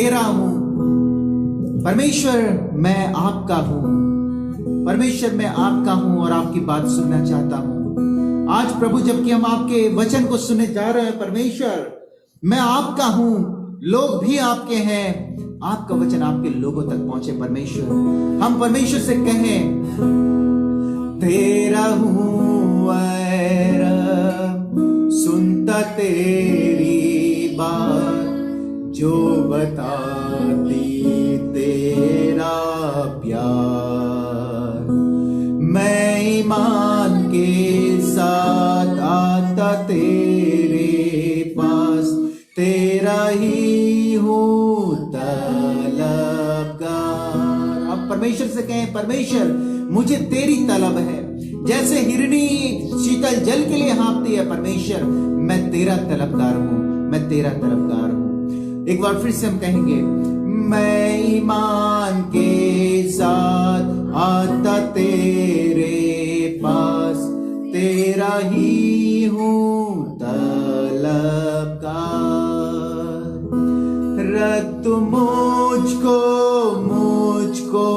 तेरा हूं। परमेश्वर मैं आपका हूं। परमेश्वर मैं आपका हूं और आपकी बात सुनना चाहता हूं। आज प्रभु जबकि हम आपके वचन को सुनने जा रहे हैं, परमेश्वर मैं आपका हूं, लोग भी आपके हैं, आपका वचन आपके लोगों तक पहुंचे। परमेश्वर हम परमेश्वर से कहें, तेरा हूं ऐ रब, सुनता तेरी बात, जो बताती तेरा प्यार। मैं ईमान के साथ आता तेरे पास, तेरा ही हूं तलबगार। अब परमेश्वर से कहें, परमेश्वर मुझे तेरी तलब है। जैसे हिरनी शीतल जल के लिए हाँफती है, परमेश्वर मैं तेरा तलबगार हूं, मैं तेरा तलबगार हूं। एक बार फिर से हम कहेंगे, मैं ईमान के साथ आता तेरे पास, तेरा ही हूं तलबगार। रख तू मुझको मुझको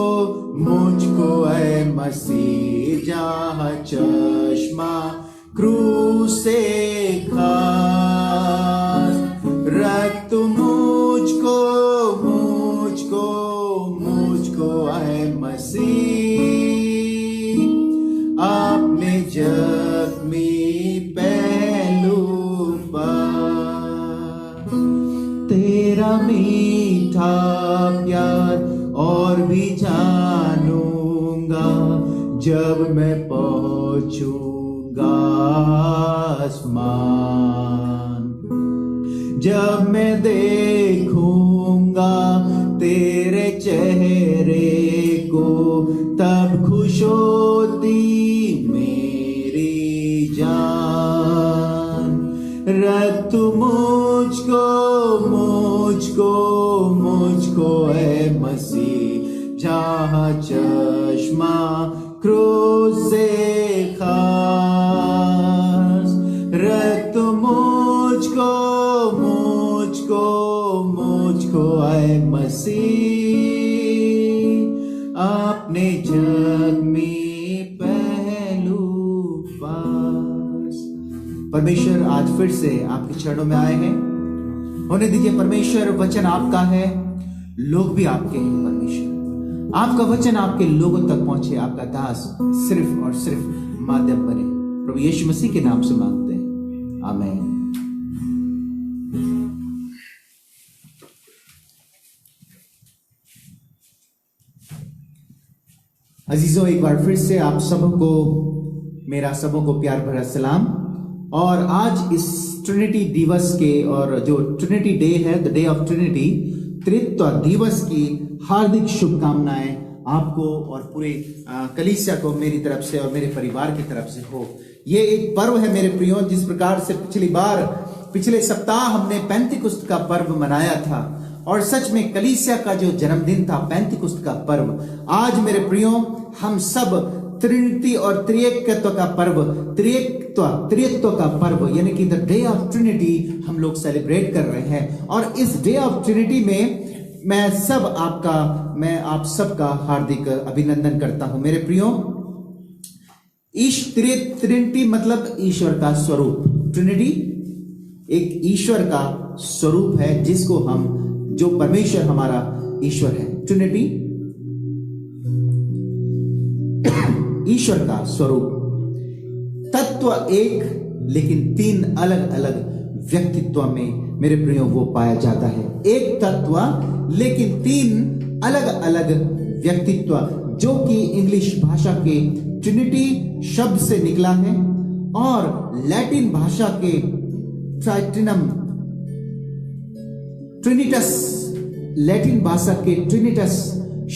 मुझको ऐ मसीह, जहां चश्मा क्रूस से खास। रख तू मुझको मुझको मुझको ऐ मसीह, आपने जख्मी पहलू पर। तेरा मीठा प्यार और भी जानूंगा, जब मैं पहुंचूंगा आसमान। जब मैं देखूंगा तेरे चेहरे को, तब खुश होती मेरी जान। रख तू मुझको मुझको मुझको ऐ मसीह, जहां चश्मा क्रूस से खास। रख तू मुझको मुझको मुझको ऐ मसीह, आपने जख्मी पहलू पास। परमेश्वर आज फिर से आपके चरणों में आए हैं। होने दीजिए परमेश्वर, वचन आपका है, लोग भी आपके हैं। परमेश्वर आपका वचन आपके लोगों तक पहुंचे, आपका दास सिर्फ और सिर्फ माध्यम बने। प्रभु यीशु मसीह के नाम से मांगते हैं, आमीन। अजीजों, एक बार फिर से आप सबको मेरा सबों को प्यार भरा सलाम। और आज इस ट्रिनिटी दिवस के, और जो ट्रिनिटी डे है, द डे ऑफ ट्रिनिटी, त्रित्व दिवस की हार्दिक शुभकामनाएं आपको और पूरे कलीसिया को मेरी तरफ से और मेरे परिवार की तरफ से हो। ये एक पर्व है मेरे प्रियो, जिस प्रकार से पिछले सप्ताह हमने पेंतिकुस्त का पर्व मनाया था, और सच में कलीसिया का जो जन्मदिन था, पेंतिकुस्त का पर्व। आज मेरे प्रियो हम सब ट्रिनिटी और त्रिएकत्व का पर्व, त्रित्व का पर्व यानी कि द डे ऑफ ट्रिनिटी हम लोग सेलिब्रेट कर रहे हैं। और इस डे ऑफ ट्रिनिटी में मैं आप सबका हार्दिक अभिनंदन करता हूं मेरे प्रियो। ट्रिनिटी मतलब ईश्वर का स्वरूप। ट्रिनिटी एक ईश्वर का स्वरूप है, जिसको जो परमेश्वर हमारा ईश्वर है। ट्रिनिटी ईश्वर का स्वरूप, तत्व एक लेकिन तीन अलग अलग व्यक्तित्व में मेरे प्रियो वो पाया जाता है। एक तत्व लेकिन तीन अलग अलग व्यक्तित्व, जो कि इंग्लिश भाषा के ट्रिनिटी शब्द से निकला है, और लैटिन भाषा के ट्राइटिनम ट्रिनिटस, लैटिन भाषा के ट्रिनिटस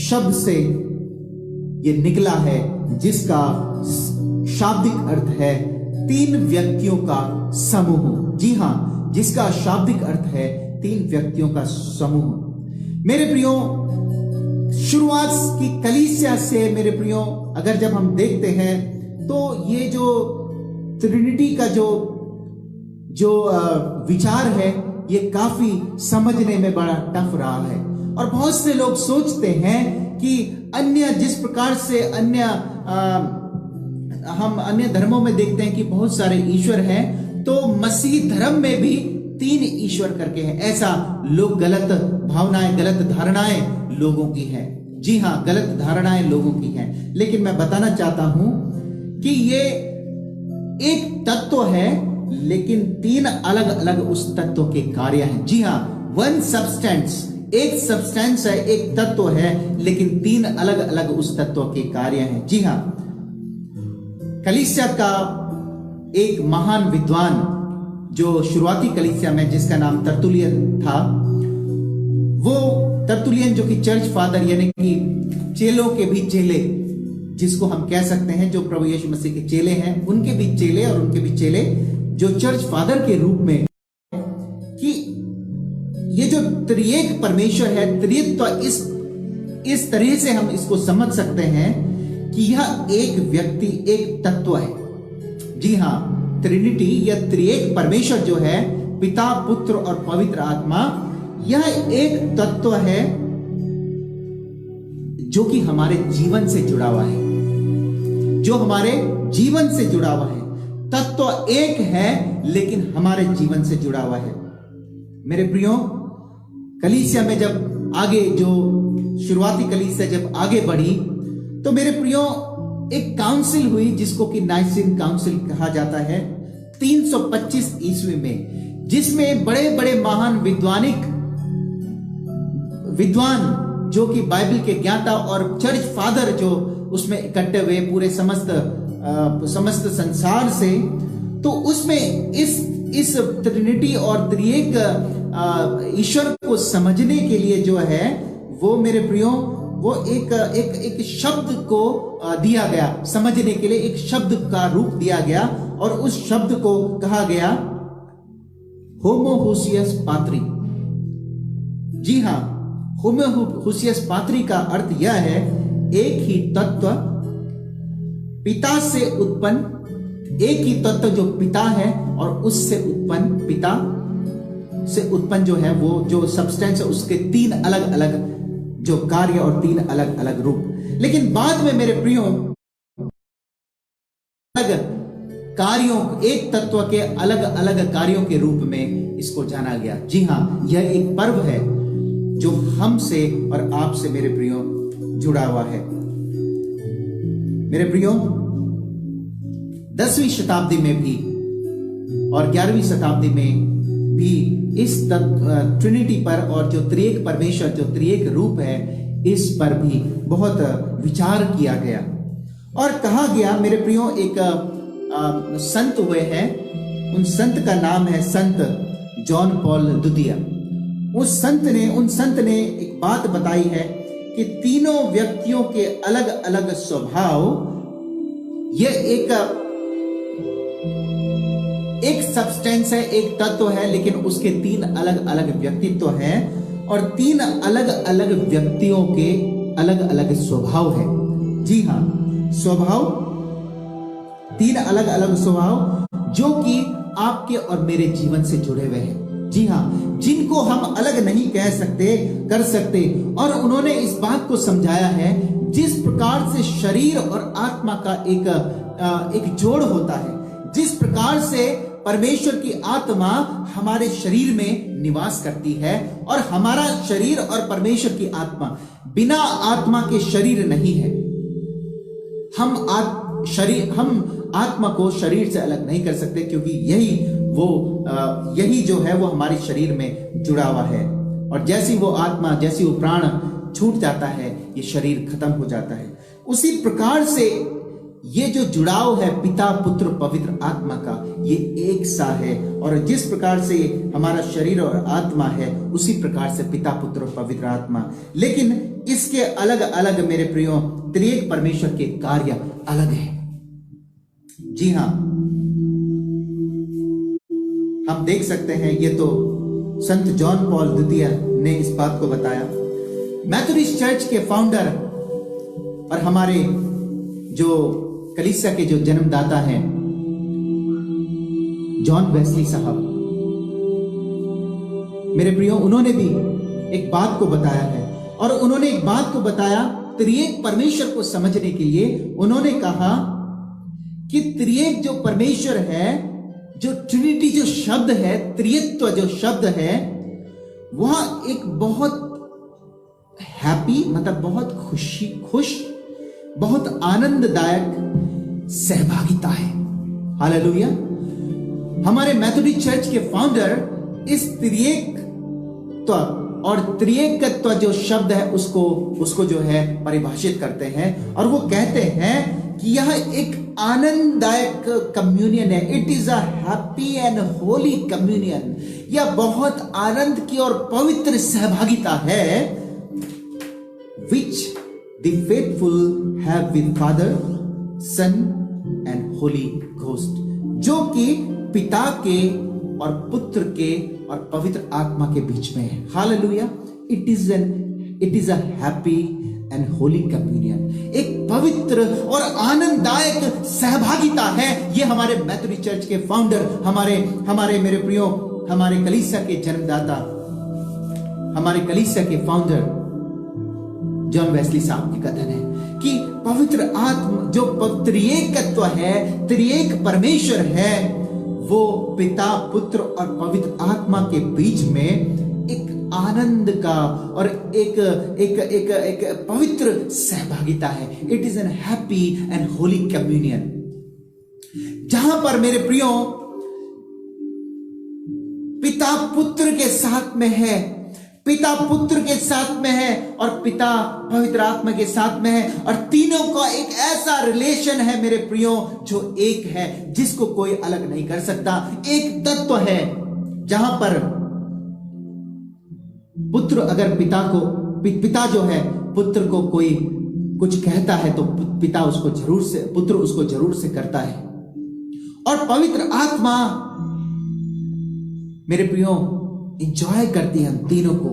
शब्द से ये निकला है, जिसका शाब्दिक अर्थ है तीन व्यक्तियों का समूह। जी हां, जिसका शाब्दिक अर्थ है तीन व्यक्तियों का समूह। मेरे प्रियो, शुरुआत की कलीसिया से मेरे प्रियो अगर जब हम देखते हैं, तो ये जो ट्रिनिटी का जो विचार है, ये काफी समझने में बड़ा टफ रहा है। और बहुत से लोग सोचते हैं कि अन्य जिस प्रकार से हम अन्य धर्मों में देखते हैं कि बहुत सारे ईश्वर हैं, तो मसीह धर्म में भी 3 ईश्वर करके हैं। ऐसा लोग गलत भावनाएं, गलत धारणाएं लोगों की हैं। जी हाँ, गलत धारणाएं लोगों की हैं। लेकिन मैं बताना चाहता हूं कि ये एक तत्व है, लेकिन 3 अलग अलग उस तत्व के कार्य हैं। जी हाँ, वन सब्सटेंस, एक सब्सटेंस है, एक तत्व है, लेकिन 3 अलग अलग उस तत्व के कार्य हैं। जी हाँ, कलीसिया का एक महान विद्वान जो शुरुआती कलीसिया में, जिसका नाम तरतुलियन था, वो तरतुलियन जो कि चर्च फादर यानी कि चेलों के भी चेले, जिसको हम कह सकते हैं, जो प्रभु यीशु मसीह के चेले हैं, उनके भी चेले और उनके भी चेले, जो चर्च फादर के रूप में, कि ये जो त्रिएक परमेश्वर है, त्रित्व, इस तरह से हम इसको समझ सकते हैं कि यह एक व्यक्ति, एक तत्व है। जी हाँ, ट्रिनिटी या त्रिएक परमेश्वर जो है, पिता, पुत्र और पवित्र आत्मा, यह एक तत्व है जो कि हमारे जीवन से जुड़ा हुआ है, जो हमारे जीवन से जुड़ा हुआ है। तत्व एक है, लेकिन हमारे जीवन से जुड़ा हुआ है। मेरे प्रियो, कलीसिया में जब आगे, जो शुरुआती कलीसिया जब आगे बढ़ी, तो मेरे प्रियो एक काउंसिल हुई जिसको कि नाइसिन काउंसिल कहा जाता है 325 ईस्वी में, जिसमें बड़े बड़े महान विद्वान जो कि बाइबल के ज्ञाता और चर्च फादर जो उसमें इकट्ठे हुए पूरे समस्त संसार से, तो उसमें इस ट्रिनिटी और त्रिएक ईश्वर को समझने के लिए जो है, वो मेरे प्रियो, वो एक शब्द को दिया गया, समझने के लिए एक शब्द का रूप दिया गया, और उस शब्द को कहा गया होमोहुसियस पात्री। जी हाँ, होमोहुसियस पात्री का अर्थ यह है, एक ही तत्व पिता से उत्पन्न, एक ही तत्व जो पिता है और उससे उत्पन्न, पिता से उत्पन्न जो है, वो जो सब्सटेंस है, उसके 3 अलग अलग जो कार्य और 3 अलग अलग रूप। लेकिन बाद में मेरे प्रियो, अलग कार्यों, एक तत्व के अलग अलग कार्यों के रूप में इसको जाना गया। जी हाँ, यह एक पर्व है जो हमसे और आपसे मेरे प्रियो जुड़ा हुआ है। मेरे प्रियो, 10वीं शताब्दी में भी और 11वीं शताब्दी में भी इस ट्रिनिटी पर और जो त्रिएक परमेश्वर, जो त्रिएक रूप है, इस पर भी बहुत विचार किया गया और कहा गया। मेरे प्रियो, एक संत हुए हैं, उन संत का नाम है संत जॉन पॉल द्वितीय। उन संत ने एक बात बताई है कि तीनों व्यक्तियों के अलग अलग स्वभाव, यह एक सब्सटेंस है, एक तत्व है, लेकिन उसके 3 अलग अलग व्यक्तित्व हैं और 3 अलग अलग व्यक्तियों के अलग अलग स्वभाव है। जी हाँ, स्वभाव, 3 अलग अलग स्वभाव जो कि आपके और मेरे जीवन से जुड़े हुए हैं। जी हाँ, जिनको हम अलग नहीं कर सकते। और उन्होंने इस बात को समझाया है, जिस प्रकार से शरीर और आत्मा का एक जोड़ होता है, जिस प्रकार से परमेश्वर की आत्मा हमारे शरीर में निवास करती है, और हमारा शरीर और परमेश्वर की आत्मा, बिना आत्मा के शरीर नहीं है। हम आत्मा को शरीर से अलग नहीं कर सकते, क्योंकि यही जो है वो हमारे शरीर में जुड़ा हुआ है। और जैसी वो आत्मा, जैसी वो प्राण छूट जाता है, ये शरीर खत्म हो जाता है। उसी प्रकार से ये जो जुड़ाव है पिता, पुत्र, पवित्र आत्मा का, ये एक सा है। और जिस प्रकार से हमारा शरीर और आत्मा है, उसी प्रकार से पिता, पुत्र और पवित्र आत्मा, लेकिन इसके अलग अलग मेरे प्रियो त्रिएक परमेश्वर के कार्य अलग है। जी हाँ, हम देख सकते हैं, ये तो संत जॉन पॉल द्वितीय ने इस बात को बताया। मैथोडिस्ट चर्च के फाउंडर और हमारे जो कलीसिया के जो जन्मदाता हैं, जॉन वेस्ली साहब, मेरे प्रियो उन्होंने भी एक बात को बताया है, और उन्होंने एक बात को बताया त्रिएक परमेश्वर को समझने के लिए। उन्होंने कहा कि त्रिएक जो परमेश्वर है, जो ट्रिनिटी जो शब्द है, त्रित्व जो शब्द है, वह एक बहुत हैप्पी, मतलब बहुत खुश, बहुत आनंददायक सहभागिता है। हालेलुया। हमारे मेथोडिस्ट चर्च के फाउंडर इस त्रिएकत्व और त्रिएकत्व जो शब्द है उसको जो है परिभाषित करते हैं, और वो कहते हैं कि यह एक आनंददायक कम्युनियन है। It is a happy and holy communion. यह बहुत आनंद की और पवित्र सहभागिता है, which the faithful have with Father, Son and Holy Ghost, जो कि पिता के और पुत्र के और पवित्र आत्मा के बीच में है। Hallelujah. It is a happy and holy communion. एक पवित्र और आनंददायक सहभागिता है। ये हमारे मेथोडिस्ट चर्च के फाउंडर, हमारे मेरे प्रियो, हमारे कलीसिया के जन्मदाता, हमारे कलीसिया के फाउंडर जॉन वेस्ली साहब की कथन है कि पवित्र आत्मा जो त्रिएकत्व है, त्रिएक परमेश्वर है, वो पिता, पुत्र और पवित्र आत्मा के बीच में एक आनंद का और एक पवित्र सहभागिता है। It is an happy and holy communion, जहां पर मेरे प्रियो पिता पुत्र के साथ में है, पिता पुत्र के साथ में है और पिता पवित्र आत्मा के साथ में है, और तीनों का एक ऐसा रिलेशन है मेरे प्रियो जो एक है, जिसको कोई अलग नहीं कर सकता। एक तत्व है जहां पर पुत्र अगर पिता जो है पुत्र को कोई कुछ कहता है तो पुत्र उसको जरूर से करता है, और पवित्र आत्मा मेरे प्रियो एंजॉय करती है हम तीनों को।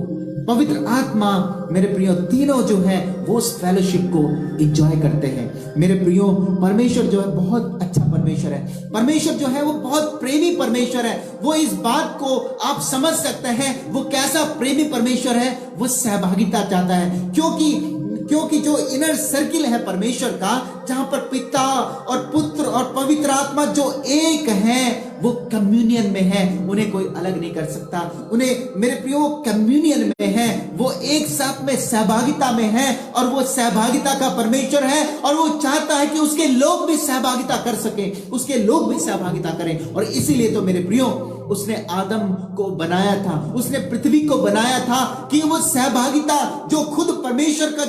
पवित्र आत्मा मेरे प्रियो तीनों जो है वो उस फेलोशिप को एंजॉय करते हैं। मेरे प्रियो परमेश्वर जो है बहुत अच्छा परमेश्वर है। परमेश्वर जो है वो बहुत प्रेमी परमेश्वर है। वो इस बात को आप समझ सकते हैं वो कैसा प्रेमी परमेश्वर है। वो सहभागिता चाहता है, क्योंकि जो इनर सर्किल है परमेश्वर का, जहां पर पिता और पुत्र और पवित्र आत्मा जो एक हैं, वो कम्युनियन में है, उन्हें कोई अलग नहीं कर सकता। उन्हें मेरे प्रियो कम्युनियन में है, वो एक साथ में सहभागिता में है, और वो सहभागिता का परमेश्वर है, और वो चाहता है कि उसके लोग भी सहभागिता कर सकें, उसके लोग भी सहभागिता करें। और इसीलिए तो मेरे प्रियो उसने आदम को बनाया था, उसने पृथ्वी को बनाया था कि वो सहभागिता जो खुद परमेश्वर का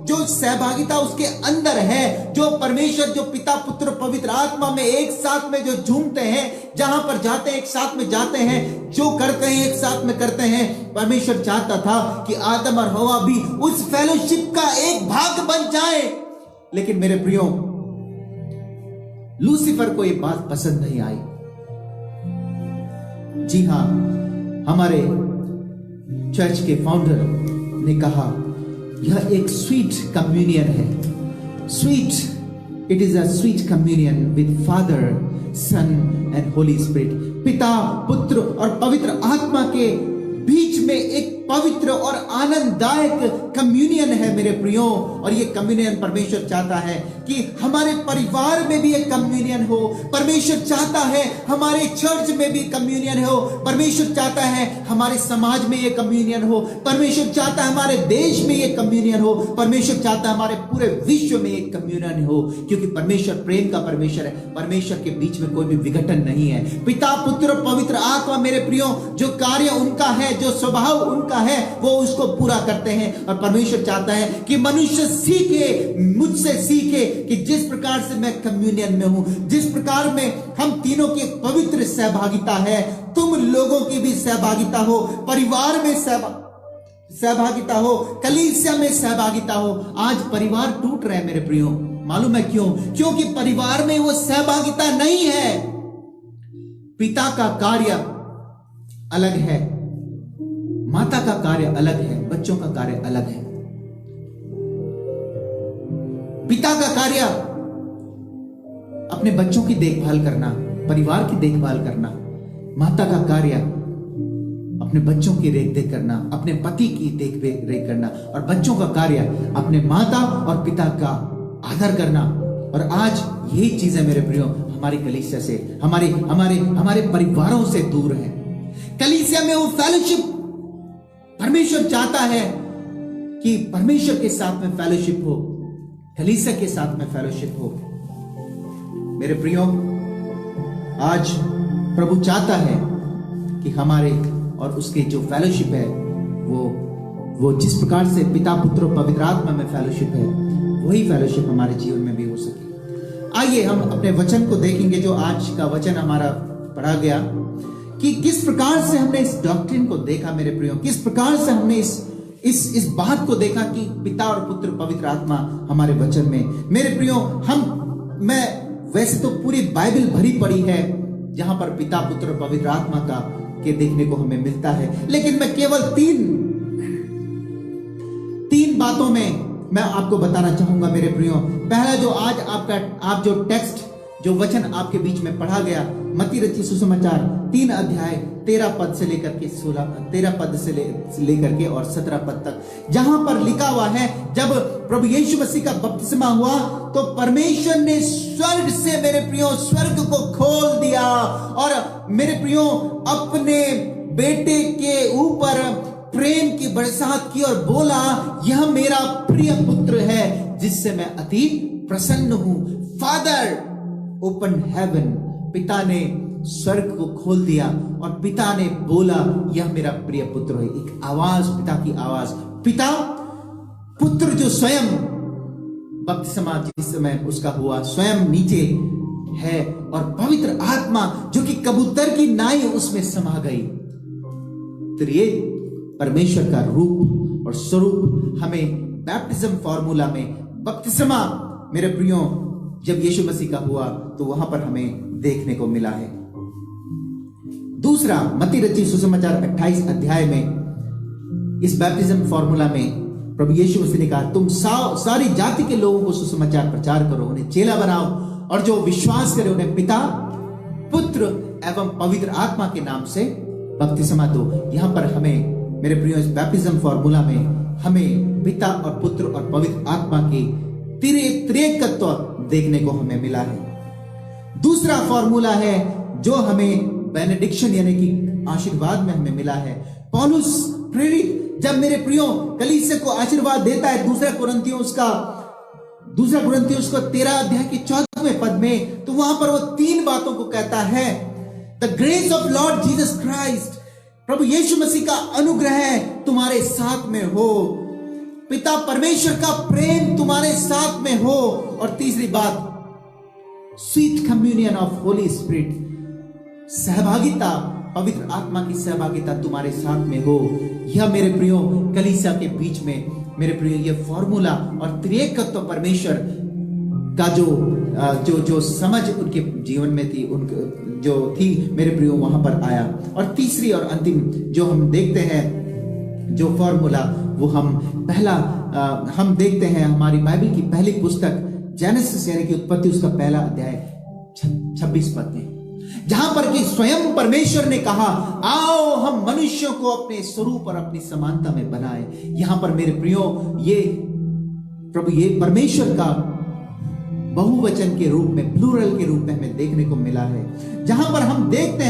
जो सहभागिता उसके अंदर है, जो परमेश्वर जो पिता पुत्र पवित्र आत्मा में एक साथ में जो झूमते हैं, जहां पर जाते हैं एक साथ में जाते हैं, जो करते हैं एक साथ में करते हैं। परमेश्वर चाहता था कि आदम और हवा भी उस फेलोशिप का एक भाग बन जाए। लेकिन मेरे प्रियो लूसीफर को यह बात पसंद नहीं आई। जी हां, हमारे चर्च के फाउंडर ने कहा यह एक स्वीट कम्युनियन है। Sweet, it is a sweet communion with father, son and holy spirit. पिता, पुत्र और पवित्र आत्मा के बीच में एक पवित्र और आनंददायक कम्युनियन है मेरे प्रियो। और ये कम्युनियन परमेश्वर चाहता है कि हमारे परिवार में भी एक कम्युनियन हो। परमेश्वर चाहता है हमारे चर्च में भी कम्युनियन हो। परमेश्वर चाहता है हमारे समाज में ये कम्युनियन हो। परमेश्वर चाहता है हमारे देश में ये कम्युनियन हो। परमेश्वर चाहता है हमारे पूरे विश्व में एक कम्युनियन हो, क्योंकि परमेश्वर प्रेम का परमेश्वर है। परमेश्वर के बीच में कोई भी विघटन नहीं है। पिता, पुत्र, पवित्र आत्मा मेरे प्रियो जो कार्य उनका है, जो स्वभाव उनका है, वो उसको पूरा करते हैं। और परमेश्वर चाहता है कि मनुष्य सीखे, मुझसे सीखे कि जिस प्रकार से मैं कम्युनियन में हूं, जिस प्रकार में हम तीनों की एक पवित्र सहभागिता है, तुम लोगों की भी सहभागिता हो, परिवार में सहभागिता हो, कलीसिया में सहभागिता हो। आज परिवार टूट रहे हैं मेरे प्रियो, मालूम है क्यों? क्योंकि परिवार में वो सहभागिता नहीं है। पिता का कार्य अलग है, माता का कार्य अलग है, बच्चों का कार्य अलग है। पिता का कार्य अपने बच्चों की देखभाल करना, परिवार की देखभाल करना। माता का कार्य अपने बच्चों की रेख देख करना, अपने पति की देख रेख करना, और बच्चों का कार्य अपने माता और पिता का आदर करना। और आज यही चीजें मेरे प्रियो हमारी कलीसिया से, हमारे हमारे हमारे परिवारों से दूर है। कलीसिया में वो फेलोशिप परमेश्वर चाहता है कि परमेश्वर के साथ में फेलोशिप हो, कलीसिया के साथ में फेलोशिप हो। मेरे प्रियो, आज प्रभु चाहता है कि हमारे और उसके जो फेलोशिप है वो जिस प्रकार से पिता पुत्र और पवित्र आत्मा में फेलोशिप है, वही फेलोशिप हमारे जीवन में भी हो सके। आइए हम अपने वचन को देखेंगे, जो आज का वचन हमारा पढ़ा गया, कि किस प्रकार से हमने इस डॉक्ट्रिन को देखा मेरे प्रियो, किस प्रकार से हमने इस बात को देखा कि पिता और पुत्र पवित्र आत्मा हमारे वचन में। मेरे प्रियो, मैं वैसे तो पूरी बाइबल भरी पड़ी है जहां पर पिता पुत्र और पवित्र आत्मा के देखने को हमें मिलता है, लेकिन मैं केवल तीन बातों में मैं आपको बताना चाहूंगा मेरे प्रियो। पहला, जो आज आप जो टेक्स्ट, जो वचन आपके बीच में पढ़ा गया, मत्ती रचित सुसमाचार 3 अध्याय 13 पद से लेकर के 13 पद से लेकर के और 17 पद तक, जहां पर लिखा हुआ है, जब प्रभु यीशु मसीह का बपतिस्मा हुआ तो परमेश्वर ने स्वर्ग से मेरे प्रियो स्वर्ग को खोल दिया और मेरे प्रियो अपने बेटे के ऊपर प्रेम की बरसात की और बोला, यह मेरा प्रिय पुत्र है जिससे मैं अति प्रसन्न हूं। फादर ओपन हेवन, पिता ने स्वर्ग को खोल दिया और पिता ने बोला, यह मेरा प्रिय पुत्र है। एक आवाज, पिता की आवाज, पिता पुत्र जो स्वयं बपतिस्मा जिस समय उसका हुआ स्वयं नीचे है, और पवित्र आत्मा जो कि कबूतर की नाई उसमें समा गई। तो ये परमेश्वर का रूप और स्वरूप हमें बैप्टिज्म फॉर्मूला में, बपतिस्मा मेरे प्रियो जब यीशु मसीह का हुआ तो वहां पर हमें देखने को मिला है। दूसरा, मत्ती रचित सुसमाचार 28 अध्याय में इस बैप्टिज्म फॉर्मूला में प्रभु यीशु मसीह ने कहा, तुम सारी जाति के लोगों को सुसमाचार प्रचार करो, उन्हें चेला बनाओ, और जो विश्वास करे उन्हें पिता पुत्र एवं पवित्र आत्मा के नाम से बपतिस्मा दो। यहां पर हमें मेरे प्रियो इस बैप्टिज्म फॉर्मूला में हमें पिता और पुत्र और पवित्र आत्मा की त्रिएकत्व देखने को हमें मिला है। दूसरा फॉर्मूला है जो हमें बेनेडिक्शन यानी कि आशीर्वाद में हमें मिला है। पौलुस प्रेरित जब मेरे प्रियो कलीसिया को आशीर्वाद देता है, दूसरा कुरिन्थियों उसको 13 अध्याय के 14वें पद में, तो वहां पर वो 3 बातों को कहता है। The grace of Lord Jesus Christ, प्रभु यीशु मसीह का अनुग्रह तुम्हारे साथ में हो, पिता परमेश्वर का प्रेम तुम्हारे साथ में हो, और तीसरी बात, sweet communion of Holi spirit, सहभागिता, पवित्र आत्मा की सहभागिता तुम्हारे साथ में हो। यह मेरे प्रियो कलीसिया के बीच में मेरे प्रियो ये फॉर्मूला और त्रिएकत्व परमेश्वर का जो समझ उनके जीवन में थी, जो थी मेरे प्रियो वहां पर आया। और तीसरी और अंतिम जो हम देखते हैं जो फॉर्मूला, वो हम देखते हैं हमारी बाइबल की पहली पुस्तक जेनेसिस यानी कि उत्पत्ति, उसका पहला अध्याय 26 पद में, जहां पर कि स्वयं परमेश्वर ने कहा, आओ हम मनुष्यों को अपने स्वरूप और अपनी समानता में बनाए। यहां पर मेरे प्रियो ये परमेश्वर का बहुवचन के रूप में, प्लूरल के रूप में हमें देखने को मिला है। जहां पर हम देखते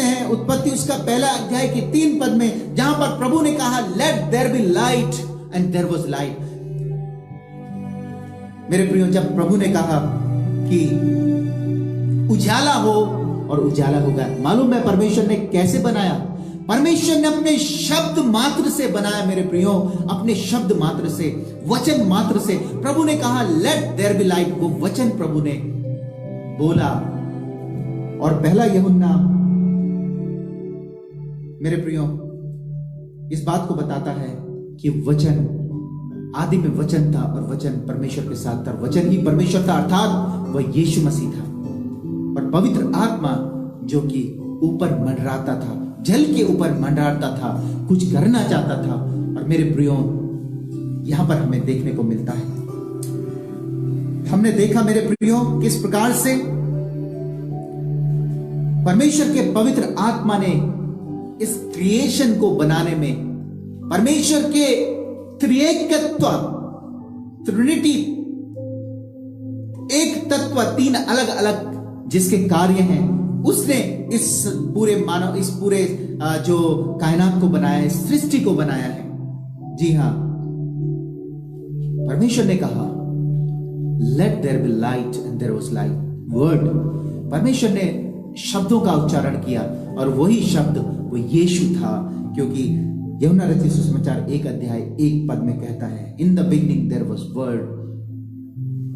हैं उत्पत्ति उसका पहला अध्याय के 3 पद में, जहां पर प्रभु ने कहा, let there be light and there was light. मेरे प्रियो, जब प्रभु ने कहा कि उजाला हो और उजाला होगा, मालूम है परमेश्वर ने कैसे बनाया? परमेश्वर ने अपने शब्द मात्र से बनाया मेरे प्रियो, अपने शब्द मात्र से, वचन मात्र से। प्रभु ने कहा लेट देयर बी लाइट, वो वचन प्रभु ने बोला। और पहला यूहन्ना मेरे प्रियो इस बात को बताता है कि वचन, आदि में वचन था और वचन परमेश्वर के साथ था, वचन ही परमेश्वर था, अर्थात वह यीशु मसीह था। और पवित्र आत्मा जो कि ऊपर मंडराता था, जल के ऊपर मंडराता था, कुछ करना चाहता था। और मेरे प्रियो यहां पर हमें देखने को मिलता है, हमने देखा मेरे प्रियो किस प्रकार से परमेश्वर के पवित्र आत्मा ने इस क्रिएशन को बनाने में, परमेश्वर के त्रिएकत्व, ट्रिनिटी, एक तत्व, तीन अलग अलग जिसके कार्य हैं, उसने इस पूरे मानव, इस पूरे जो कायनात को बनाया है, सृष्टि को बनाया है। जी हां, परमेश्वर ने कहा let there be light and there was light. Word, परमेश्वर ने शब्दों का उच्चारण किया और वही शब्द वो यीशु था, क्योंकि यूहन्ना रचित सुसमाचार 1:1 में कहता है in the beginning there was word,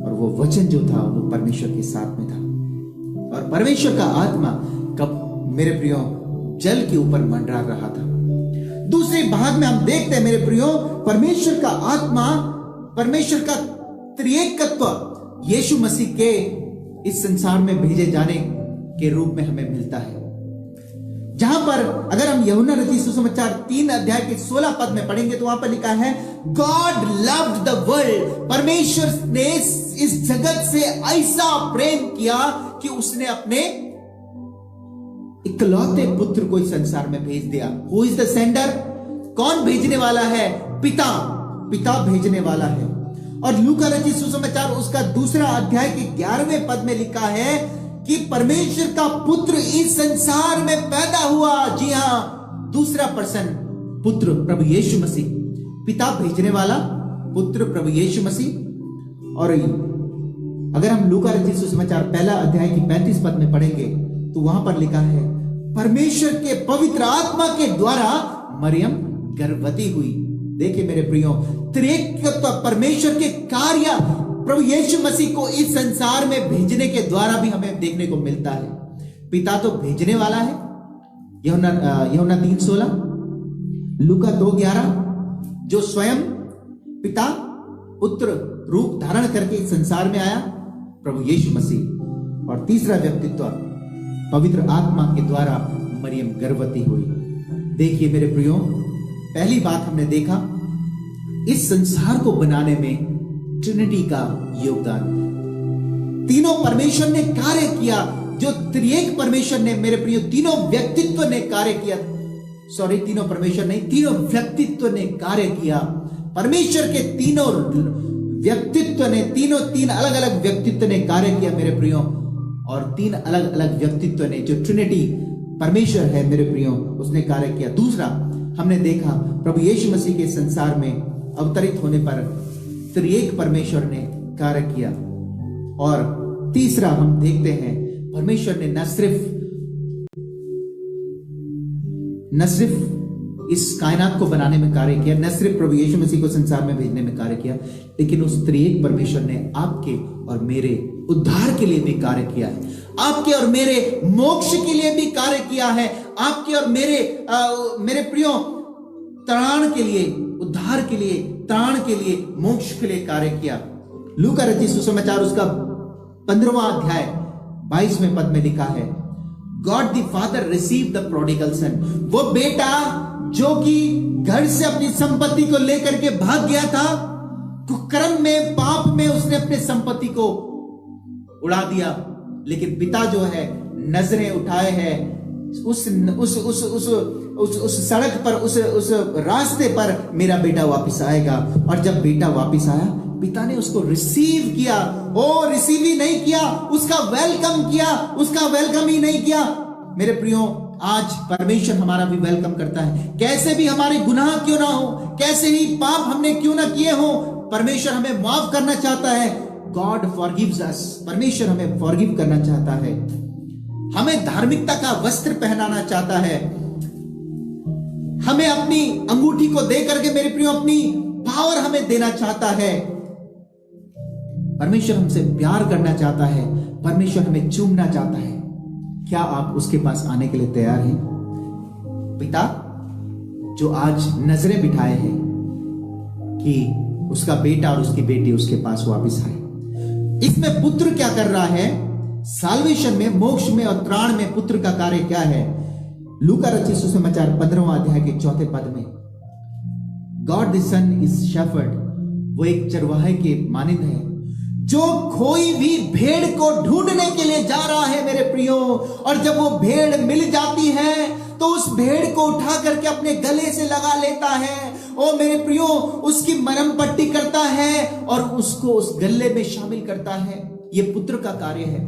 और वो वचन जो था वो परमेश्वर के साथ में था। और परमेश्वर का आत्मा कब, मेरे प्रियो, जल के ऊपर मंडरा रहा था। दूसरे भाग में हम देखते हैं मेरे प्रियो, परमेश्वर का आत्मा, परमेश्वर का त्रिएकत्व यीशु मसीह के इस संसार में भेजे जाने के रूप में हमें मिलता है। जहां पर अगर हम यूहन्ना रचित सुसमाचार 3:16 में पढ़ेंगे तो वहां पर लिखा है गॉड लव्ड द वर्ल्ड, परमेश्वर ने इस जगत से ऐसा प्रेम किया कि उसने अपने इकलौते पुत्र को इस संसार में भेज दिया। Who is the sender? कौन भेजने वाला है? पिता, पिता भेजने वाला है। और लूका रचित सुसमाचार उसका 2 अध्याय के 11वें पद में लिखा है कि परमेश्वर का पुत्र इस संसार में पैदा हुआ। जी हां, दूसरा पर्सन, पुत्र प्रभु यीशु मसीह, पिता भेजने वाला, पुत्र प्रभु यीशु मसीह। और अगर हम लूका रचित सुसमाचार 1 अध्याय की 35 पद में पढ़ेंगे तो वहां पर लिखा है परमेश्वर के पवित्र आत्मा के द्वारा मरियम गर्भवती हुई। देखिए मेरे प्रियो, त्रिएकत्व परमेश्वर के कार्य प्रभु यीशु मसीह को इस संसार में भेजने के द्वारा भी हमें देखने को मिलता है। पिता तो भेजने वाला है, यूहन्ना 3:16, लूका 2:11, जो स्वयं पिता पुत्र रूप धारण करके इस संसार में आया, प्रभु यीशु मसीह। और तीसरा व्यक्तित्व पवित्र आत्मा के द्वारा मरियम गर्भवती हुई। देखिए मेरे प्रियो, पहली बात हमने देखा इस संसार को बनाने में ट्रिनिटी का योगदान। तीनों परमेश्वर ने कार्य किया, जो त्रिएक परमेश्वर ने, मेरे प्रियो, तीनों व्यक्तित्व ने कार्य किया। सॉरी, तीनों परमेश्वर नहीं, तीनों व्यक्तित्व ने कार्य किया। परमेश्वर के तीनों व्यक्तित्व ने, तीन अलग अलग व्यक्तित्व ने कार्य किया मेरे प्रियो। और 3 अलग अलग व्यक्तित्व ने, जो ट्रिनिटी परमेश्वर है मेरे प्रियो, उसने कार्य किया। दूसरा हमने देखा प्रभु यीशु मसीह के संसार में अवतरित होने पर त्रिएक परमेश्वर ने कार्य किया। और तीसरा हम देखते हैं परमेश्वर ने न सिर्फ इस कायनात को बनाने में कार्य किया, न सिर्फ प्रभु यीशु मसीह को संसार में भेजने में कार्य किया, लेकिन उस त्रिएक परमेश्वर ने आपके और मेरे उद्धार के लिए भी कार्य किया है। आपके और मेरे मोक्ष के लिए भी कार्य किया है। आपके और मेरे प्रियो त्राण के लिए, उद्धार के लिए, त्राण के लिए, मोक्ष के लिए कार्य किया। लूका रचित सुसमाचार उसका 15वां अध्याय 22वें पद में लिखा है God the father receive the prodigal सन। वो बेटा जो कि घर से अपनी संपत्ति को लेकर के भाग गया था, कुकर्म में, पाप में उसने अपने संपत्ति को उड़ा दिया, लेकिन पिता जो है नजरें उठाए है उस सड़क पर, उस रास्ते पर मेरा बेटा वापस आएगा। और जब बेटा वापस आया, पिता ने उसको रिसीव किया। ओ, रिसीव ही नहीं किया, उसका वेलकम किया, उसका वेलकम ही नहीं किया। मेरे प्रियो, आज परमेश्वर हमारा भी वेलकम करता है। कैसे भी हमारे गुनाह क्यों ना हो, कैसे ही पाप हमने क्यों ना किए हो, परमेश्वर हमें माफ करना चाहता है। गॉड फॉरगिव्स अस, परमेश्वर हमें फॉरगिव करना चाहता है, हमें धार्मिकता का वस्त्र पहनाना चाहता है, हमें अपनी अंगूठी को दे करके मेरे प्रियो अपनी पावर हमें देना चाहता है। परमेश्वर हमसे प्यार करना चाहता है, परमेश्वर हमें चूमना चाहता है। क्या आप उसके पास आने के लिए तैयार हैं? पिता जो आज नजरें बिठाए हैं कि उसका बेटा और उसकी बेटी उसके पास वापस आए। इसमें पुत्र क्या कर रहा है? साल्वेशन में, मोक्ष में और त्राण में पुत्र का कार्य क्या है? लूका रचित सुसमाचार 15वां अध्याय के 4 पद में God the son is shepherd, वो एक चरवाहे के मानिंद है जो कोई भी भेड़ को ढूंढने के लिए जा रहा है मेरे प्रियो, और जब वो भेड़ मिल जाती है तो उस भेड़ को उठा करके अपने गले से लगा लेता है, ओ मेरे प्रियो उसकी मरहम पट्टी करता है और उसको उस गले में शामिल करता है। ये पुत्र का कार्य है,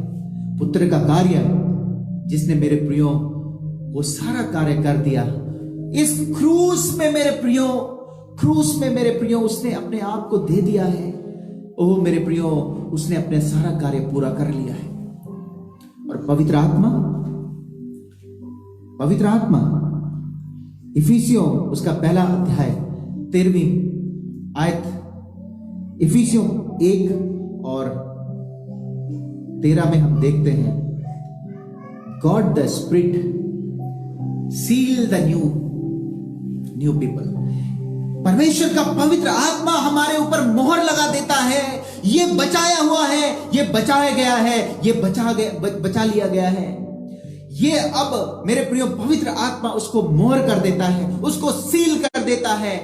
पुत्र का कार्य जिसने मेरे प्रियो वो सारा कार्य कर दिया। इस क्रूस में मेरे प्रियो, क्रूस में मेरे प्रियो उसने अपने आप को दे दिया है। ओह मेरे प्रियो, उसने अपने सारा कार्य पूरा कर लिया है। और पवित्र आत्मा, पवित्र आत्मा, इफिसियों उसका पहला अध्याय 13वीं आयत, इफिसियों 1 और 13 में हम देखते हैं, God the spirit seal the new people. परमेश्वर का पवित्र आत्मा हमारे ऊपर मोहर लगा देता है। ये बचाया हुआ है, ये बचाया गया है, ये बचा लिया गया है। ये अब मेरे प्रियो पवित्र आत्मा उसको मोहर कर देता है, उसको सील कर देता है।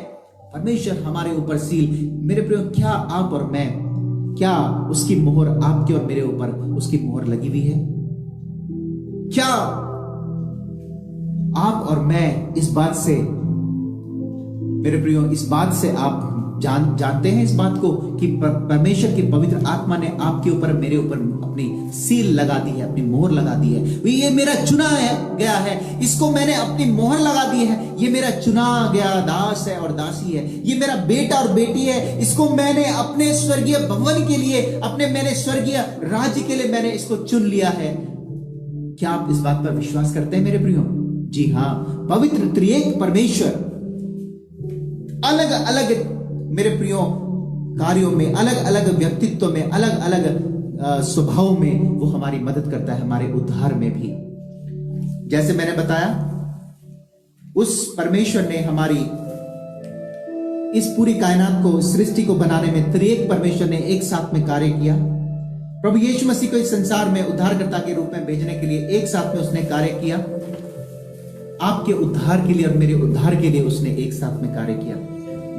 परमेश्वर हमारे ऊपर सील, मेरे प्रियो क्या आप और मैं, क्या उसकी मोहर आपके और मेरे ऊपर उसकी मोहर लगी हुई है? क्या आप और मैं इस बात से, मेरे प्रियो इस बात से आप जानते हैं इस बात को कि परमेश्वर की पवित्र आत्मा ने आपके ऊपर मेरे ऊपर अपनी सील लगा दी है, अपनी मोहर लगा दी है। ये मेरा चुना गया है, इसको मैंने अपनी मोहर लगा दी है। ये मेरा चुना गया दास है और दासी है, ये मेरा बेटा और बेटी है। इसको मैंने अपने स्वर्गीय भवन के लिए, अपने मैंने स्वर्गीय राज्य के लिए मैंने इसको चुन लिया है। क्या आप इस बात पर विश्वास करते हैं मेरे प्रियो? जी हाँ, पवित्र त्रिएक परमेश्वर अलग अलग मेरे प्रियो कार्यों में, अलग अलग व्यक्तित्व में, अलग अलग स्वभाव में वो हमारी मदद करता है, हमारे उद्धार में भी। जैसे मैंने बताया, उस परमेश्वर ने हमारी इस पूरी कायनात को, सृष्टि को बनाने में त्रिएक परमेश्वर ने एक साथ में कार्य किया। प्रभु यीशु मसीह को इस संसार में उद्धारकर्ता के रूप में भेजने के लिए एक साथ में उसने कार्य किया। आपके उद्धार के लिए और मेरे उद्धार के लिए उसने एक साथ में कार्य किया।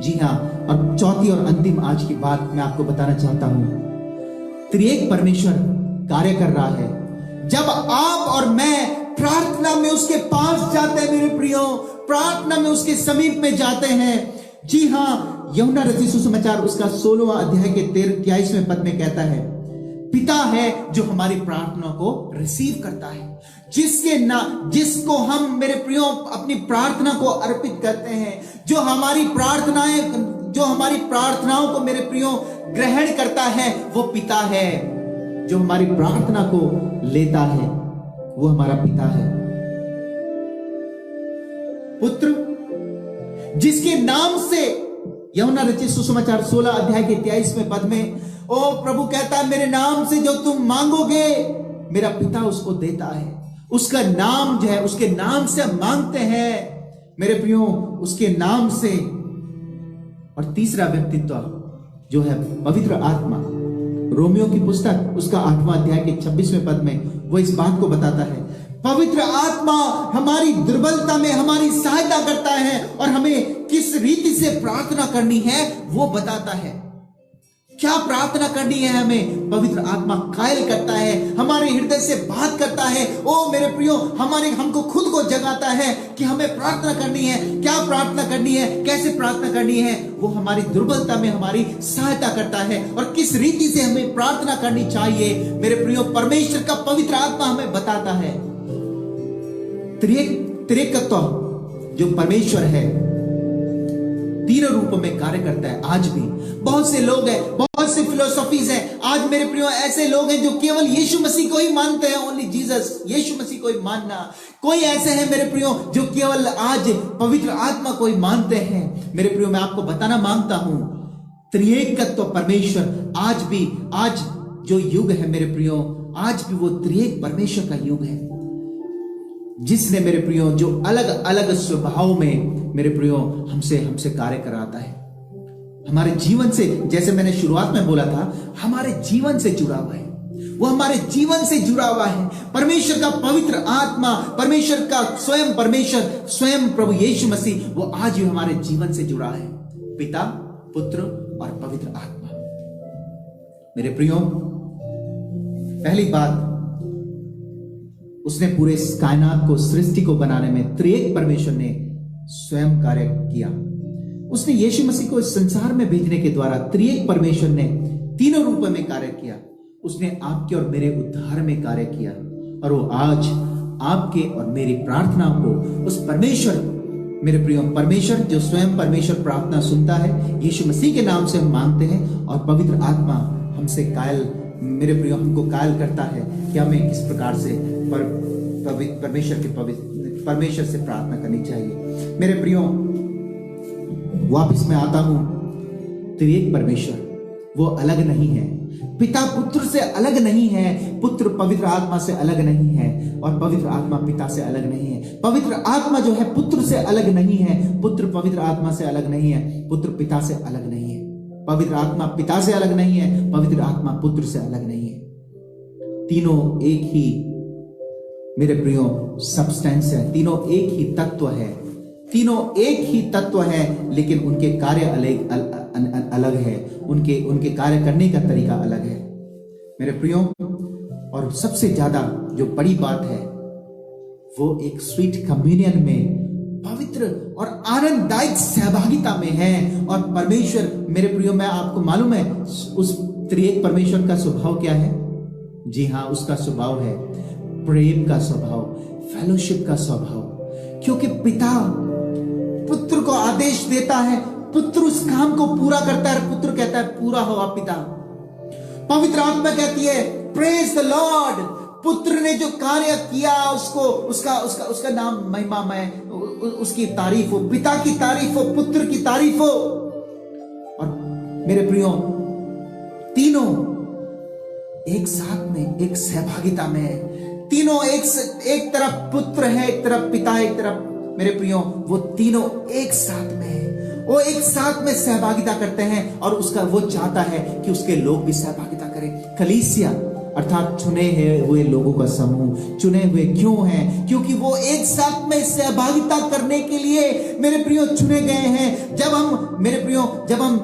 जी हाँ, और चौथी और अंतिम आज की बात मैं आपको बताना चाहता हूं, त्रिएक परमेश्वर कार्य कर रहा है जब आप और मैं प्रार्थना में उसके पास जाते हैं। मेरे प्रियो, प्रार्थना में उसके समीप में जाते हैं। जी हाँ, यूहन्ना रचित सुसमाचार उसका 16वां अध्याय के 23वें पद में कहता है, पिता है जो हमारी प्रार्थना को रिसीव करता है, जिसको हम मेरे प्रियो अपनी प्रार्थना को अर्पित करते हैं, जो हमारी प्रार्थनाओं को मेरे प्रियो ग्रहण करता है, वो पिता है। जो हमारी प्रार्थना को लेता है वो हमारा पिता है। पुत्र जिसके नाम से यूहन्ना रचित सुसमाचार 16 अध्याय के 23वें पद में ओ प्रभु कहता है, मेरे नाम से जो तुम मांगोगे मेरा पिता उसको देता है। उसका नाम जो है, उसके नाम से हम मांगते हैं मेरे प्रियो, उसके नाम से। और तीसरा व्यक्तित्व जो है पवित्र आत्मा, रोमियो की पुस्तक उसका 8वां अध्याय के 26वें पद में वो इस बात को बताता है, पवित्र आत्मा हमारी दुर्बलता में हमारी सहायता करता है और हमें किस रीति से प्रार्थना करनी है वो बताता है। क्या प्रार्थना करनी है हमें, पवित्र आत्मा कायल करता है, हमारे हृदय से बात करता है। ओ मेरे प्रियो, हमको खुद को जगाता है कि हमें प्रार्थना करनी है। क्या प्रार्थना करनी है, कैसे प्रार्थना करनी है, वो हमारी दुर्बलता में हमारी सहायता करता है। और किस रीति से हमें प्रार्थना करनी चाहिए मेरे प्रियो, परमेश्वर का पवित्र आत्मा हमें बताता है। त्रिएकत्व जो परमेश्वर है तीन रूपों में कार्य करता है। आज भी बहुत से लोग हैं, बहुत से फिलोसॉफीज हैं आज मेरे प्रियो, ऐसे लोग हैं जो केवल यीशु मसीह को ही मानते हैं, ओनली जीसस, यीशु मसीह को ही मानना। कोई ऐसे हैं मेरे प्रियो जो केवल आज पवित्र आत्मा को ही मानते हैं। मेरे प्रियो, मैं आपको बताना मांगता हूं, त्रिएकत्व परमेश्वर आज जो युग है मेरे प्रियो, आज भी वो त्रिएक परमेश्वर का युग है, जिसने मेरे प्रियो जो अलग अलग स्वभाव में मेरे प्रियो हमसे कार्य कराता है। हमारे जीवन से, जैसे मैंने शुरुआत में बोला था, हमारे जीवन से जुड़ा हुआ है, वो हमारे जीवन से जुड़ा हुआ है। परमेश्वर का पवित्र आत्मा, परमेश्वर का परमेश्वर स्वयं प्रभु यीशु मसीह, वो आज भी हमारे जीवन से जुड़ा है। पिता, पुत्र और पवित्र आत्मा। मेरे प्रियो, पहली बात, उसने पूरे इस कायनात को, सृष्टि को बनाने में त्रिएक परमेश्वर ने स्वयं कार्य किया। उसने यीशु मसीह को इस संसार में भेजने के द्वारा त्रिएक परमेश्वर ने तीनों रूपों में कार्य किया। उसने आपके और मेरे उद्धार में कार्य किया, और वो आज आपके और मेरी प्रार्थनाओं को उस परमेश्वर, मेरे प्रियो, परमेश्वर जो स्वयं परमेश्वर प्रार्थना सुनता है, यीशु मसीह के नाम से हम मांगते हैं, और पवित्र आत्मा हमसे कायल, मेरे प्रियो, हमको कायल करता है कि हमें किस प्रकार से परमेश्वर से प्रार्थना करनी चाहिए। मेरे प्रियो, वापस मैं आता हूं, त्रिएक परमेश्वर वो अलग नहीं है। पिता पुत्र से अलग नहीं है, पुत्र पवित्र आत्मा से अलग नहीं है, और पवित्र आत्मा पिता से अलग नहीं है। पवित्र आत्मा जो है पुत्र से अलग नहीं है, पुत्र पवित्र आत्मा से अलग नहीं है, पुत्र पिता से अलग नहीं है। पवित्र आत्मा पिता से अलग नहीं है, पवित्र आत्मा पुत्र से अलग नहीं है। तीनों एक ही, मेरे प्रियो, सब्सटेंस है, तीनों एक ही तत्व है, तीनों एक ही तत्व है, लेकिन उनके कार्य अलग है, उनके कार्य करने का तरीका अलग है मेरे प्रियो। और सबसे ज्यादा जो बड़ी बात है वो एक स्वीट कम्युनियन में, पवित्र और आनंददायक सहभागिता में है। और परमेश्वर, मेरे प्रियो, मैं आपको मालूम है उस त्रिएक परमेश्वर का स्वभाव क्या है? जी हाँ, उसका स्वभाव है प्रेम का स्वभाव, फेलोशिप का स्वभाव। क्योंकि पिता पुत्र को आदेश देता है, पुत्र उस काम को पूरा करता है, पुत्र कहता है पूरा हो आप पिता। पवित्र आत्मा कहती है प्रेज द लॉर्ड, पुत्र ने जो कार्य किया उसको, उसका नाम महिमामय, उसकी तारीफ हो, पिता की तारीफ हो, पुत्र की तारीफ हो। और मेरे प्रियो, तीनों एक साथ में, एक सहभागिता में है। तीनों एक तरफ पुत्र है, एक तरफ पिता, एक तरफ, मेरे प्रियो, वो तीनों एक साथ में है, वो एक साथ में सहभागिता करते हैं, और उसका वो चाहता है कि उसके लोग भी सहभागिता करें। कलीसिया अर्थात चुने हुए लोगों का समूह, चुने हुए क्यों हैं? क्योंकि वो एक साथ में सहभागिता करने के लिए, मेरे प्रियो, चुने गए हैं। जब हम, मेरे प्रियो, जब हम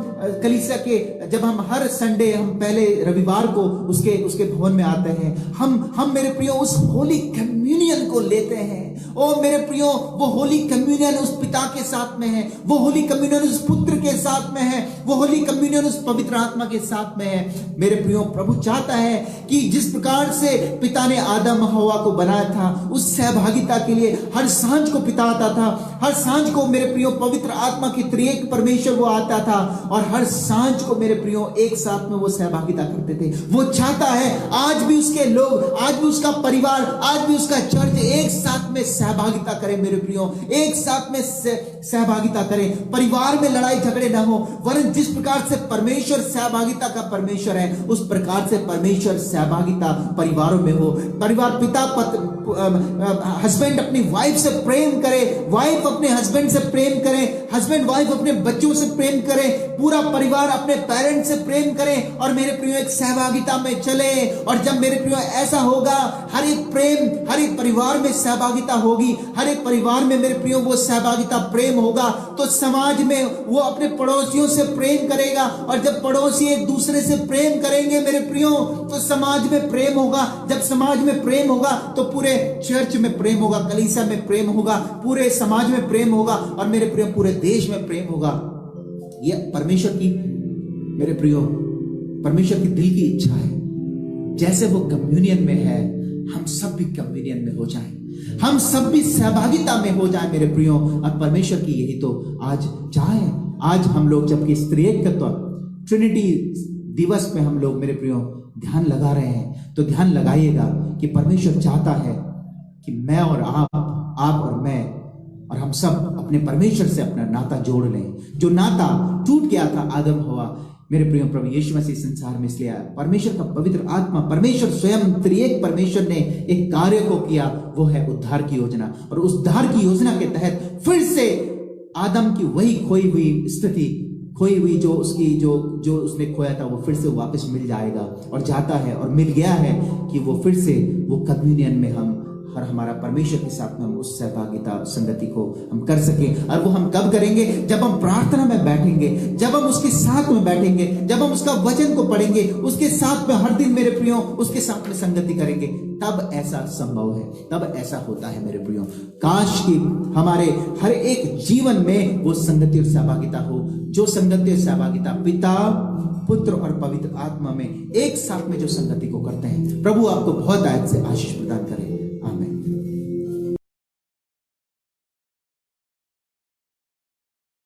कलीसिया के, जब हम हर संडे, हम पहले रविवार को उसके भवन में आते हैं, हम मेरे प्रियो उस होली कम्युनियन को लेते हैं। ओ मेरे प्रियो, वो होली कम्युनियन उस पिता के साथ में है, वो होली कम्युनियन उस पुत्र के साथ में है, वो होली कम्युनियन उस पवित्र आत्मा के साथ में है। मेरे प्रियो, प्रभु चाहता है कि जिस प्रकार से पिता ने आदम हवा को बनाया था, उस सहभागिता के लिए हर सांझ को पिता आता था, हर सांझ को, मेरे प्रियो, पवित्र आत्मा की त्रिएक परमेश्वर वो आता था, और हर सांझ को, मेरे प्रियो, एक साथ में वो सहभागिता करते थे। वो चाहता है आज भी उसके लोग, आज भी उसका परिवार, आज भी उसका चर्च एक साथ में सहभागिता करें। मेरे प्रियो, एक साथ में सहभागिता करें, परिवार में लड़ाई झगड़े ना हो, वरन जिस प्रकार से परमेश्वर सहभागिता का परमेश्वर है, उस प्रकार से परमेश्वर सहभागिता परिवारों में हो। परिवार, पिता हस्बैंड अपनी वाइफ से प्रेम करे, वाइफ अपने हस्बैंड से प्रेम करे, हस्बैंड वाइफ अपने बच्चों से प्रेम करे, पूरा परिवार अपने पेरेंट्स से प्रेम करे, और मेरे प्रियो एक सहभागिता में चले। और जब मेरे प्रियो ऐसा होगा, हर एक प्रेम, हर एक परिवार में सहभागिता होगी, हर एक परिवार में, मेरे प्रियो, वो सहभागिता प्रेम होगा, तो समाज में वो अपने पड़ोसियों से प्रेम करेगा। और जब पड़ोसी एक दूसरे से प्रेम करेंगे, मेरे प्रियो, तो समाज में प्रेम होगा। जब समाज में प्रेम होगा तो पूरे चर्च में प्रेम होगा, कलीसिया में प्रेम होगा, पूरे समाज में प्रेम होगा, और मेरे प्रियो पूरे देश में प्रेम होगा। यह परमेश्वर की, मेरे प्रियो, परमेश्वर की दिल की इच्छा है। जैसे वो कम्युनियन में है, हम सब भी कम्युनियन में हो जाएं, हम सब भी सहभागिता में हो जाएं मेरे प्रियो। और परमेश्वर की यही तो आज चाहे। आज हम लोग जबकि त्रिएक तत्व ट्रिनिटी दिवस में हम लोग, मेरे प्रियो, ध्यान लगा रहे हैं, तो ध्यान लगाइएगा कि परमेश्वर चाहता है कि मैं और आप और मैं और हम सब अपने परमेश्वर से अपना नाता जोड़ लें। जो नाता टूट गया था आदम हवा, मेरे प्रिय, प्रभु यीशु मसीह संसार में इसलिए आया। परमेश्वर का पवित्र आत्मा, परमेश्वर स्वयं त्रिएक परमेश्वर ने एक कार्य को किया, वो है उद्धार की योजना। और उस उद्धार की योजना के तहत फिर से आदम की वही खोई हुई स्थिति, खोई हुई जो उसने खोया था, वो फिर से वापस मिल जाएगा, और जाता है, और मिल गया है कि वो फिर से वो कम्युनियन में और हमारा परमेश्वर के साथ में हम उस सहभागिता संगति को हम कर सकें। और वो हम कब करेंगे? जब हम प्रार्थना में बैठेंगे, जब हम उसके साथ में बैठेंगे, जब हम उसका वचन को पढ़ेंगे, उसके साथ में हर दिन मेरे प्रियो उसके साथ में संगति करेंगे, तब ऐसा संभव है, तब ऐसा होता है मेरे प्रियो। काश कि हमारे हर एक जीवन में वो संगति और सहभागिता हो, जो संगति और सहभागिता पिता, पुत्र और पवित्र आत्मा में एक साथ में जो संगति को करते हैं। प्रभु आपको बहुत आयत से आशीष प्रदान करे।